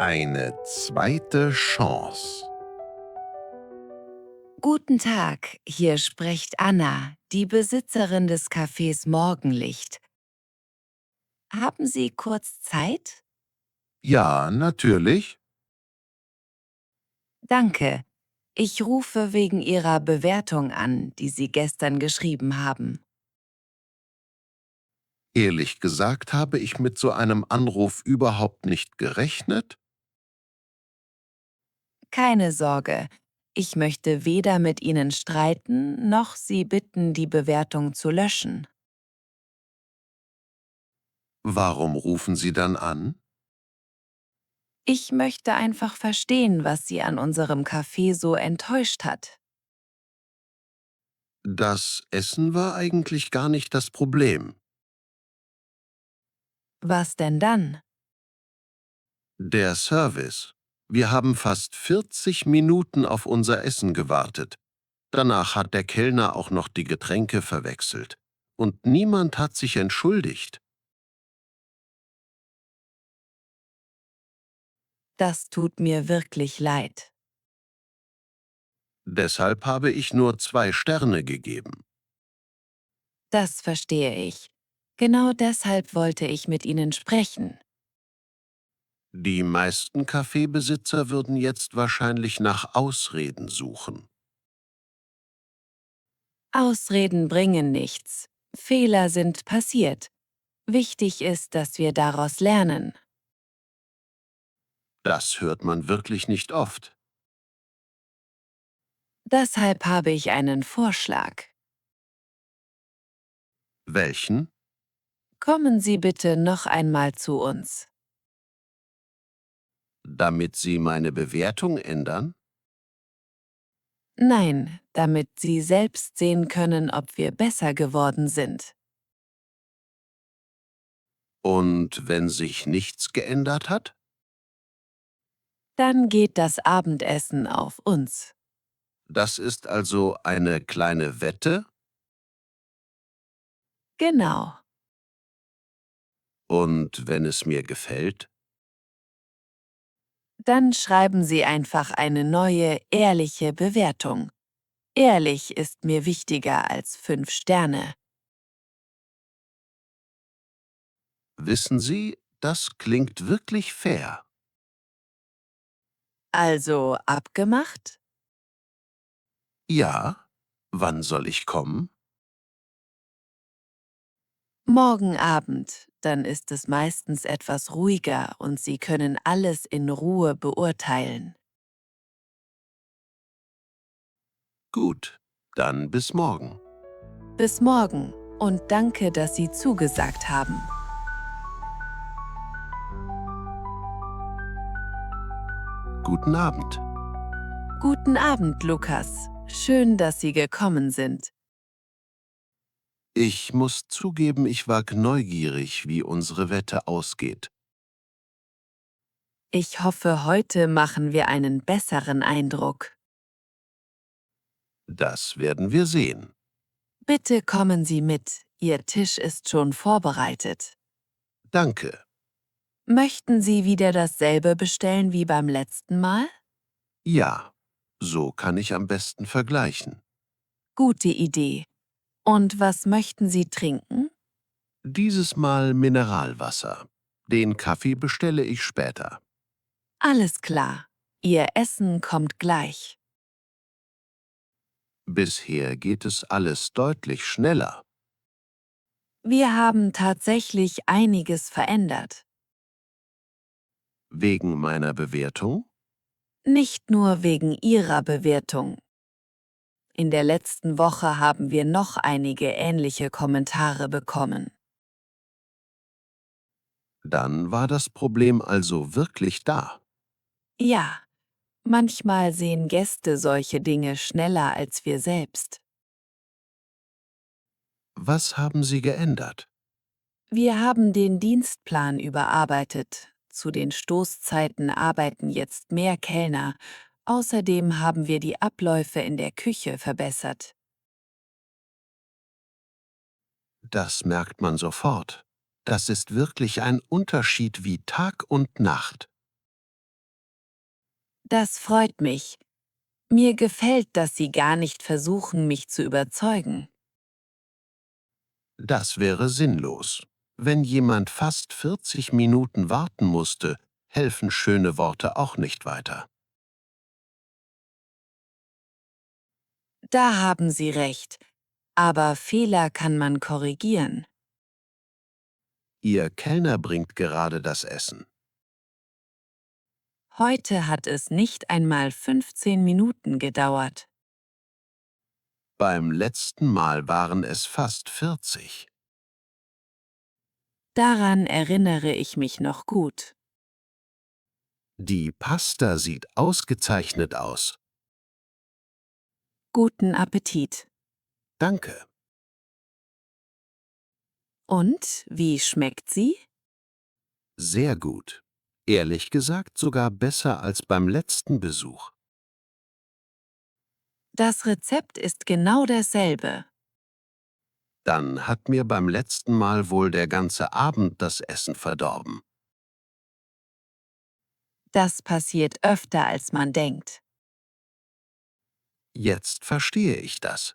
Eine zweite Chance. Guten Tag, hier spricht Anna, die Besitzerin des Cafés Morgenlicht. Haben Sie kurz Zeit? Ja, natürlich. Danke. Ich rufe wegen Ihrer Bewertung an, die Sie gestern geschrieben haben. Ehrlich gesagt habe ich mit so einem Anruf überhaupt nicht gerechnet. Keine Sorge, ich möchte weder mit Ihnen streiten, noch Sie bitten, die Bewertung zu löschen. Warum rufen Sie dann an? Ich möchte einfach verstehen, was Sie an unserem Café so enttäuscht hat. Das Essen war eigentlich gar nicht das Problem. Was denn dann? Der Service. Wir haben fast 40 Minuten auf unser Essen gewartet. Danach hat der Kellner auch noch die Getränke verwechselt. Und niemand hat sich entschuldigt. Das tut mir wirklich leid. Deshalb habe ich nur 2 Sterne gegeben. Das verstehe ich. Genau deshalb wollte ich mit Ihnen sprechen. Die meisten Kaffeebesitzer würden jetzt wahrscheinlich nach Ausreden suchen. Ausreden bringen nichts. Fehler sind passiert. Wichtig ist, dass wir daraus lernen. Das hört man wirklich nicht oft. Deshalb habe ich einen Vorschlag. Welchen? Kommen Sie bitte noch einmal zu uns. Damit Sie meine Bewertung ändern? Nein, damit Sie selbst sehen können, ob wir besser geworden sind. Und wenn sich nichts geändert hat? Dann geht das Abendessen auf uns. Das ist also eine kleine Wette? Genau. Und wenn es mir gefällt? Dann schreiben Sie einfach eine neue, ehrliche Bewertung. Ehrlich ist mir wichtiger als 5 Sterne. Wissen Sie, das klingt wirklich fair. Also abgemacht? Ja? Wann soll ich kommen? Morgen Abend, dann ist es meistens etwas ruhiger und Sie können alles in Ruhe beurteilen. Gut, dann bis morgen. Bis morgen und danke, dass Sie zugesagt haben. Guten Abend. Guten Abend, Lukas. Schön, dass Sie gekommen sind. Ich muss zugeben, ich war neugierig, wie unsere Wette ausgeht. Ich hoffe, heute machen wir einen besseren Eindruck. Das werden wir sehen. Bitte kommen Sie mit. Ihr Tisch ist schon vorbereitet. Danke. Möchten Sie wieder dasselbe bestellen wie beim letzten Mal? Ja, so kann ich am besten vergleichen. Gute Idee. Und was möchten Sie trinken? Dieses Mal Mineralwasser. Den Kaffee bestelle ich später. Alles klar. Ihr Essen kommt gleich. Bisher geht es alles deutlich schneller. Wir haben tatsächlich einiges verändert. Wegen meiner Bewertung? Nicht nur wegen Ihrer Bewertung. In der letzten Woche haben wir noch einige ähnliche Kommentare bekommen. Dann war das Problem also wirklich da. Ja, manchmal sehen Gäste solche Dinge schneller als wir selbst. Was haben Sie geändert? Wir haben den Dienstplan überarbeitet. Zu den Stoßzeiten arbeiten jetzt mehr Kellner. Außerdem haben wir die Abläufe in der Küche verbessert. Das merkt man sofort. Das ist wirklich ein Unterschied wie Tag und Nacht. Das freut mich. Mir gefällt, dass Sie gar nicht versuchen, mich zu überzeugen. Das wäre sinnlos. Wenn jemand fast 40 Minuten warten musste, helfen schöne Worte auch nicht weiter. Da haben Sie recht. Aber Fehler kann man korrigieren. Ihr Kellner bringt gerade das Essen. Heute hat es nicht einmal 15 Minuten gedauert. Beim letzten Mal waren es fast 40. Daran erinnere ich mich noch gut. Die Pasta sieht ausgezeichnet aus. Guten Appetit. Danke. Und wie schmeckt sie? Sehr gut. Ehrlich gesagt sogar besser als beim letzten Besuch. Das Rezept ist genau dasselbe. Dann hat mir beim letzten Mal wohl der ganze Abend das Essen verdorben. Das passiert öfter, als man denkt. Jetzt verstehe ich das.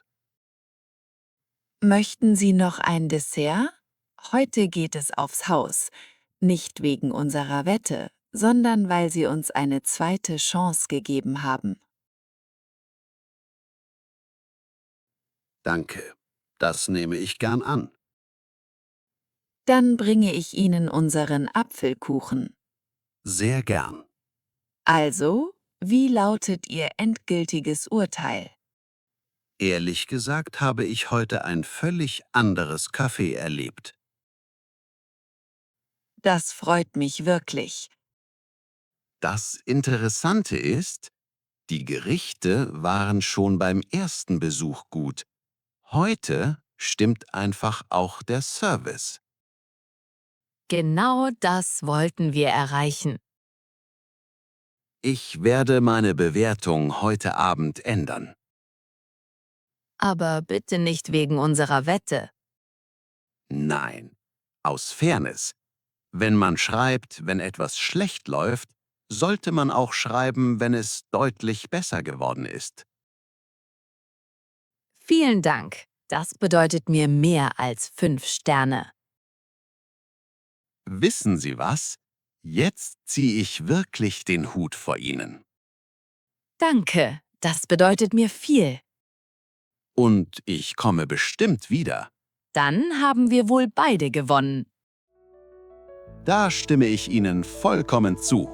Möchten Sie noch ein Dessert? Heute geht es aufs Haus. Nicht wegen unserer Wette, sondern weil Sie uns eine zweite Chance gegeben haben. Danke. Das nehme ich gern an. Dann bringe ich Ihnen unseren Apfelkuchen. Sehr gern. Also, wie lautet Ihr endgültiges Urteil? Ehrlich gesagt habe ich heute ein völlig anderes Café erlebt. Das freut mich wirklich. Das Interessante ist, die Gerichte waren schon beim ersten Besuch gut. Heute stimmt einfach auch der Service. Genau das wollten wir erreichen. Ich werde meine Bewertung heute Abend ändern. Aber bitte nicht wegen unserer Wette. Nein, aus Fairness. Wenn man schreibt, wenn etwas schlecht läuft, sollte man auch schreiben, wenn es deutlich besser geworden ist. Vielen Dank. Das bedeutet mir mehr als 5 Sterne. Wissen Sie was? Jetzt ziehe ich wirklich den Hut vor Ihnen. Danke. Das bedeutet mir viel. Und ich komme bestimmt wieder. Dann haben wir wohl beide gewonnen. Da stimme ich Ihnen vollkommen zu.